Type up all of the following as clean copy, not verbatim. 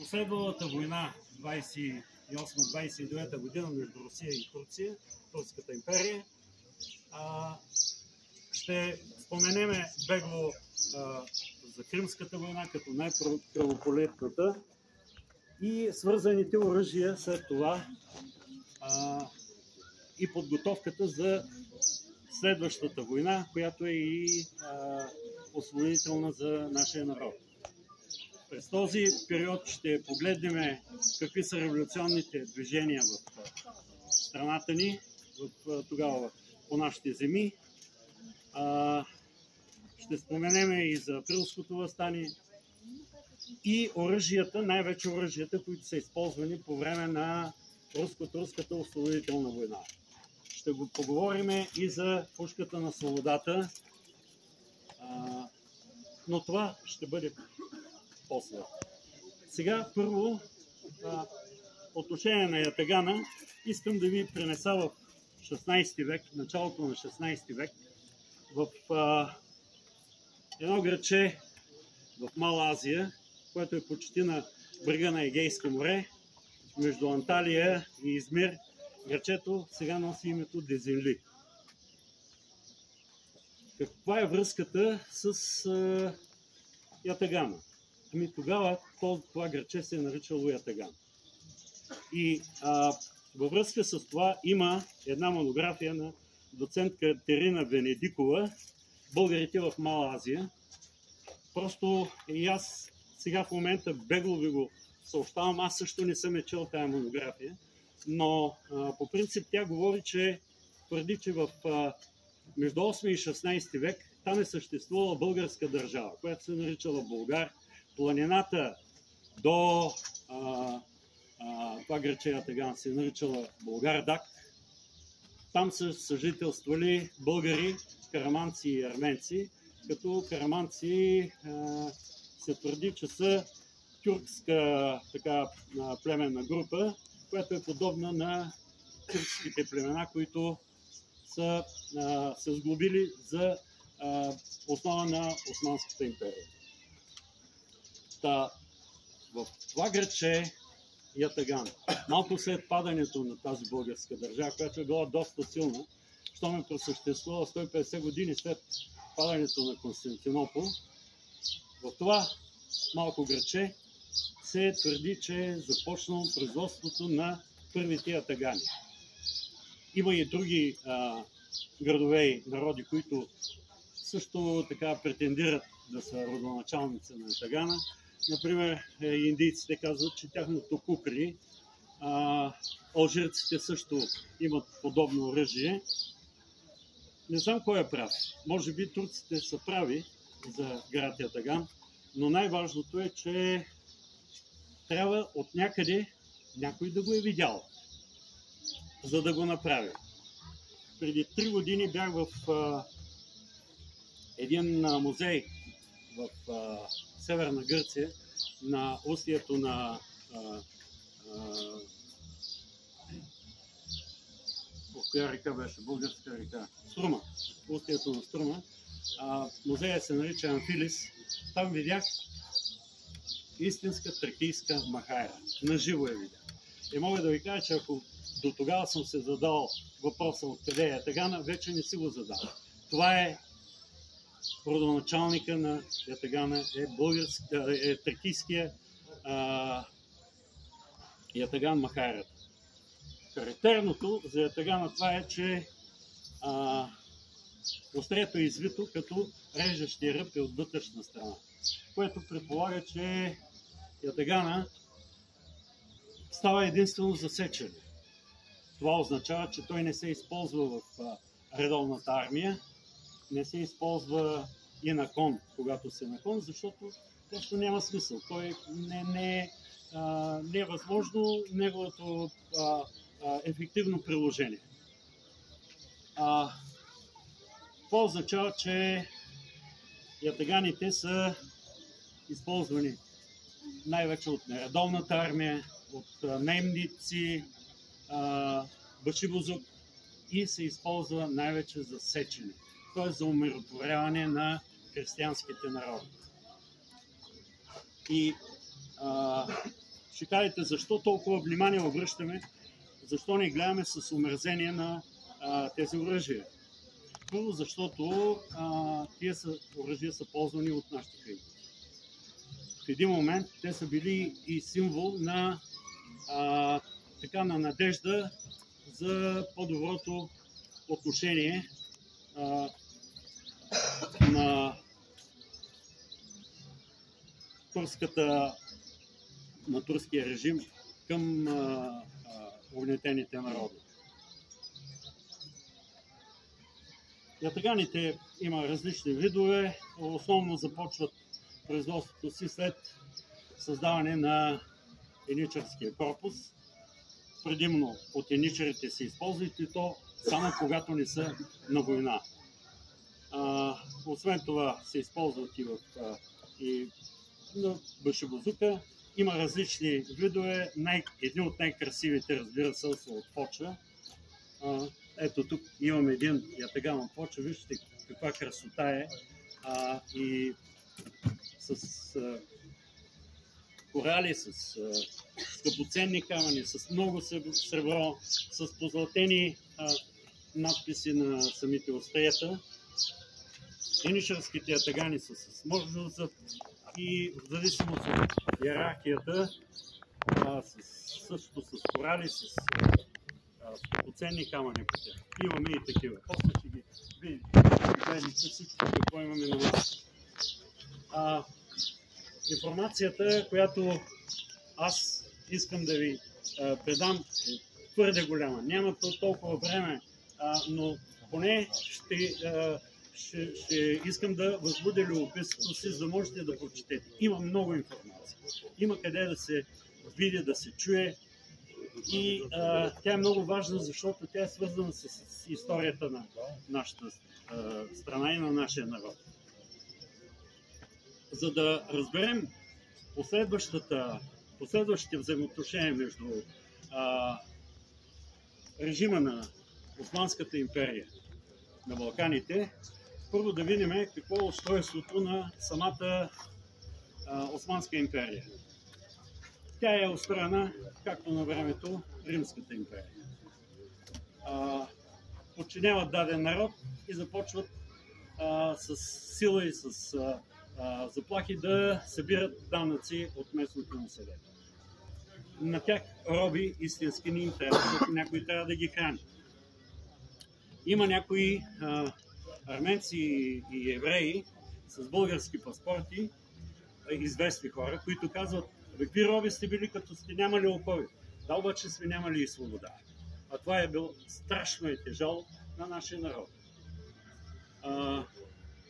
Последвалата война 28-29 година между Русия и Турция, Турската империя, ще споменеме бегло за Кримската война като най-кръвопролитната и свързаните оръжия след това и подготовката за следващата война, която е и освободителна за нашия народ. През този период ще погледнем какви са революционните движения в страната ни, тогава по нашите земи. Ще споменем и за Априлското въстание и оръжията, най-вече оръжията, които са използвани по време на Руско-турската освободителна война. Ще го поговорим и за пушката на свободата, но това ще бъде после. Сега първо по отношение на ятагана искам да ви пренеса в 16 век, началото на 16 век, в едно градче в Мала Азия, което е почти на брега на Егейско море, между Анталия и Измир. Градчето сега носи името Дезинли. Каква е връзката с ятагана? Ами тогава това градче се е наричало Ятаган. И във връзка с това има една монография на доцент Катерина Венедикова "Българите в Мала Азия". Просто и аз сега в момента бегло ви го съобщавам, аз също не съм чел тая монография, но по принцип тя говори, че твърди, че между 8 и 16 век там е съществувала българска държава, която се наричала Болгар. Планината до това градче Ятаган се наричала Булгар-Дак. Там са съжителствали българи, караманци и арменци, като караманци се твърди, че са тюркска племенна група, която е подобна на тюркските племена, които са се сглобили за основа на Османската империя. В това градче Ятаган, малко след падането на тази българска държава, която е била доста силна, щом е просъществувала 150 години след падането на Константинопол, в това малко градче се твърди, че е започнало производството на първите ятагани. Има и други градове и народи, които също така претендират да са родоначалници на ятагана. Например, индийците казват, че тяхното кукри, алжирците също имат подобно оръжие. Не знам кой е прав. Може би турците са прави за град Ятаган, но най-важното е, че трябва от някъде някой да го е видял, за да го направи. Преди 3 години бях в един музей в Северна Гърция, на устието на коя река беше? Българска река. Струма. Устието на Струма. Музея се нарича Амфилис. Там видях истинска тракийска махайра. Наживо я видях. И мога да ви кажа, че ако до тогава съм се задал въпроса откъде е ятагана, вече не си го задал. Това е родоначалника на ятагана, е тракийския ятаган махайрата. Характерното за ятагана това е, че острието е извито като режещия ръб е от вътрешна страна, което предполага, че ятагана става единствено за сечене. Това означава, че той не се използва в редовната армия, не се използва и на кон, когато се на кон, защото просто няма смисъл. Той не е възможно неговото ефективно приложение. Това означава, че ятаганите са използвани най-вече от нередовната армия, от наемници, башибозук и се използва най-вече за сечене, т.е. за умиротворяване на християнските народи. И Ще кажете, защо толкова внимание обръщаме, защо не гледаме с омерзение на тези оръжия? Първо, защото тези оръжия са ползвани от нашите хайдути. В един момент те са били и символ на на надежда за по-доброто отношение на турския режим към угнетените народи. Ятаганите има различни видове, основно започват производството си след създаване на еничарския корпус. Предимно от еничарите се използват и то само когато не са на война. Освен това се използват и на башибозука. Има различни видове. Едни от най-красивите, разбира се, са от почва. Ето тук имаме един ятаган от почва. Вижте каква красота е. И с корали, с скъпоценни камъни, с много сребро, с позлатени надписи на самите острията. Еничарските ятагани са с можност и в зависимост от иерархията, също с корали, с скъпоценни камъни по тях. Имаме и такива. После ще ги видите всичко, какво имаме на нас. Информацията, която аз искам да ви предам, е твърде голяма. Няма толкова време, но поне ще искам да възбудя любопитството си, за да можете да прочетете. Има много информация. Има къде да се види, да се чуе. И тя е много важна, защото тя е свързана с историята на нашата страна и на нашия народ. За да разберем последващите взаимоотношения между режима на Османската империя на Балканите, първо да видим какво е устройството на самата Османска империя. Тя е устроена, както на времето, Римската империя. Подчиняват даден народ и започват с сила и с заплахи да събират данъци от местното население. На тях роби истински не им трябва, защото някой трябва да ги храни. Има някои арменци и евреи с български паспорти, известни хора, които казват: какви роби сте били, като сте нямали окови? Да, обаче сме нямали и свобода. А това е било страшно и тежало на нашия народ.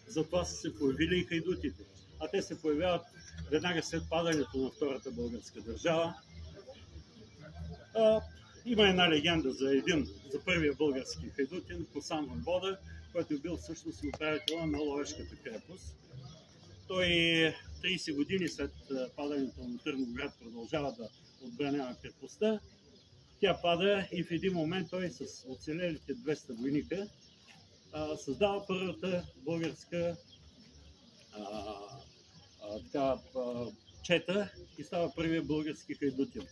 Затова са се появили и хайдутите. А те се появяват веднага след падането на Втората българска държава. Има една легенда за първия български хайдутин, Косан Войвода, който е бил всъщност управител на Ловешката крепост. Той 30 години след падането на Търновград продължава да отбранява крепостта. Тя пада и в един момент той с оцелелите 200 войника създава първата българска чета и става първия български хайдутин.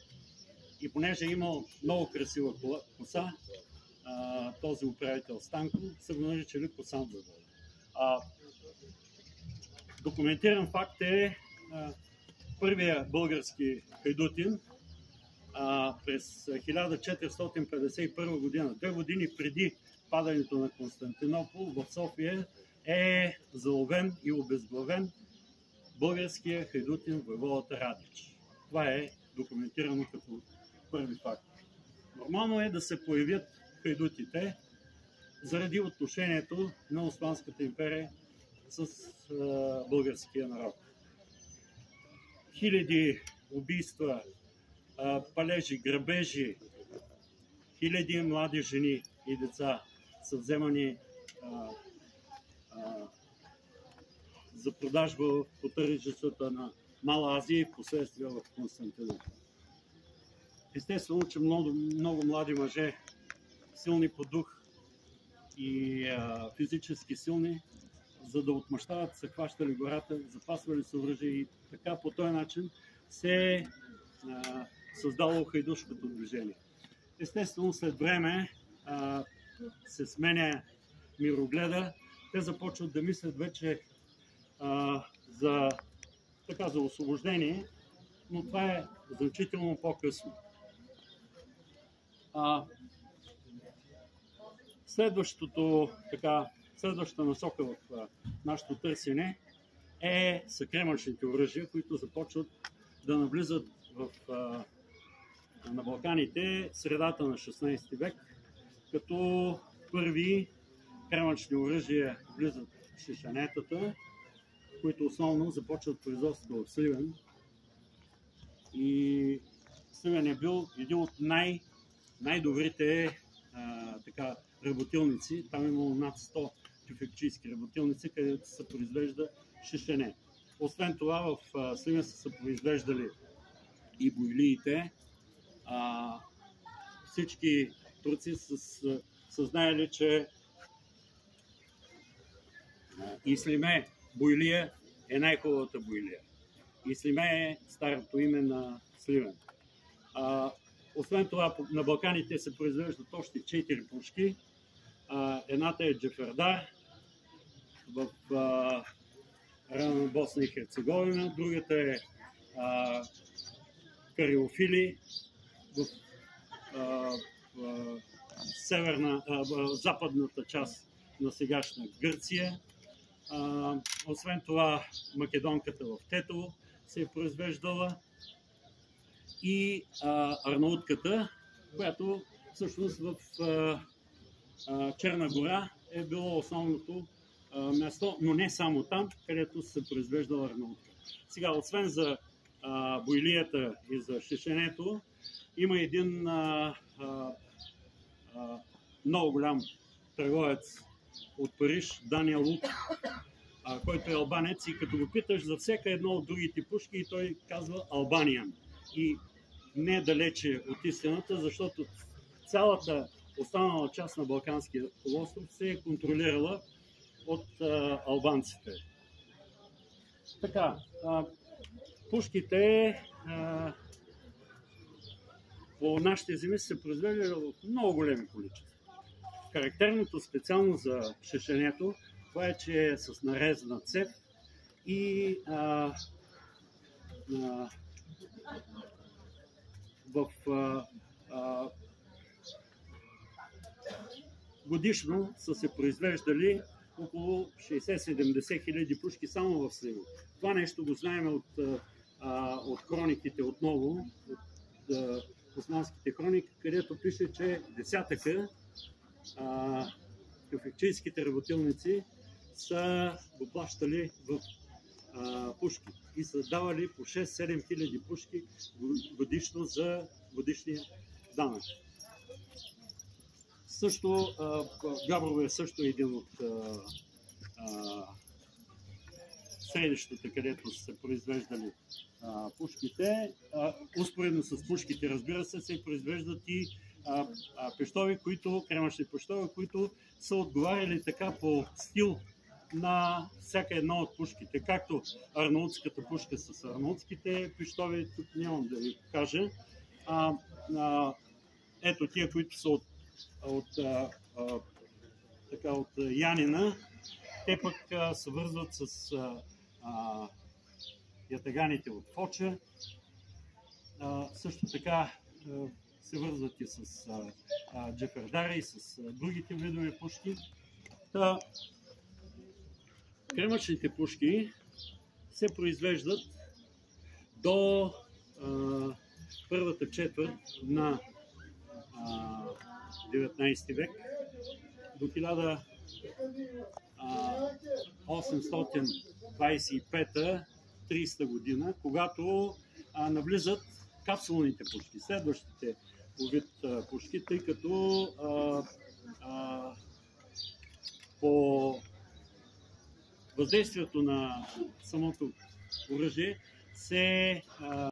И понеже е имал много красива коса, този управител Станко са го наричали Косан Войвода. Документиран факт е първия български хайдутин през 1451 година, 2 години преди падането на Константинопол, в София е заловен и обезглавен българския хайдутин войводата Радич. Това е документирано като първи факт. Нормално е да се появят хайдутите заради отношението на Османската империя с българския народ. Хиляди убийства, палежи, грабежи, хиляди млади жени и деца са вземани за продажба по тържищата на Мала Азия и в последствие в Константинопол. Естествено, че много млади мъже, силни по дух и физически силни, за да отмъщават, са хващали гората, запасвали се оръжие и така по този начин се създало хайдушкото движение. Естествено, след време се сменя мирогледа, те започват да мислят вече за освобождение, но това е значително по-късно. Следващата насока в нашето търсене са кремъчните оръжия, които започват да навлизат на Балканите средата на 16 век, като първи кремъчни оръжия влизат в шишанетата, които основно започват производство в Сливен. И Сливен е бил един от най-добрите работилници. Там е имало над 100 тюфекчийски работилници, където се произвежда шишене. Освен това, в Сливен са се произвеждали и бойлиите. Всички турци са знаели, че Ислиме бойлия е най-хубавата бойлия. Ислиме е старото име на Сливен. Освен това, на Балканите се произвеждат още 4 пушки. Едната е Джефердар в района Босна и Херцеговина, другата е Кариофили в западната част на сегашна Гърция. Освен това, македонката в Тетово се е произвеждала и арнаутката, която всъщност в Черна гора е било основното място, но не само там, където се произвеждала арнаутка. Сега, освен за бойлията и за шишенето, има един много голям търговец от Париж, Даниел Лут, който е албанец, и като го питаш за всяка едно от другите пушки, той казва Албаниан. И не е далече от истината, защото цялата останала част на Балканския полуостров се е контролирала от албанците. Така, пушките по нашите земи се произвеждали в много големи количества. Характерното специално за шишенето, това е, че е с нарезана цев и годишно са се произвеждали около 60-70 хиляди пушки само в Сливен. Това нещо го знаем от хрониките отново, от османските хроники, където пише, че десятъка тюфекчийските работилници са го плащали в пушки и са давали по 6-7 хиляди пушки годишно за годишния данък. Също Габрово е също един от средищата, където са се произвеждали пушките. Успоредно с пушките, разбира се произвеждат и кремъчни пещови, които са отговаряли така по стил на всяка една от пушките. Както арнаутската пушка с арнаутските пещови, тук нямам да ви кажа. Ето тия, които са от Янина, те пък се вързват с ятаганите от Фоча. Също така се вързват и с джефердари и с другите видове пушки. Кремъчните пушки се произвеждат до първата четвърт на 19 век, до 1825-30 година, когато навлизат капсулните пушки, следващите по вид пушки, тъй като по въздействието на самото оръжие се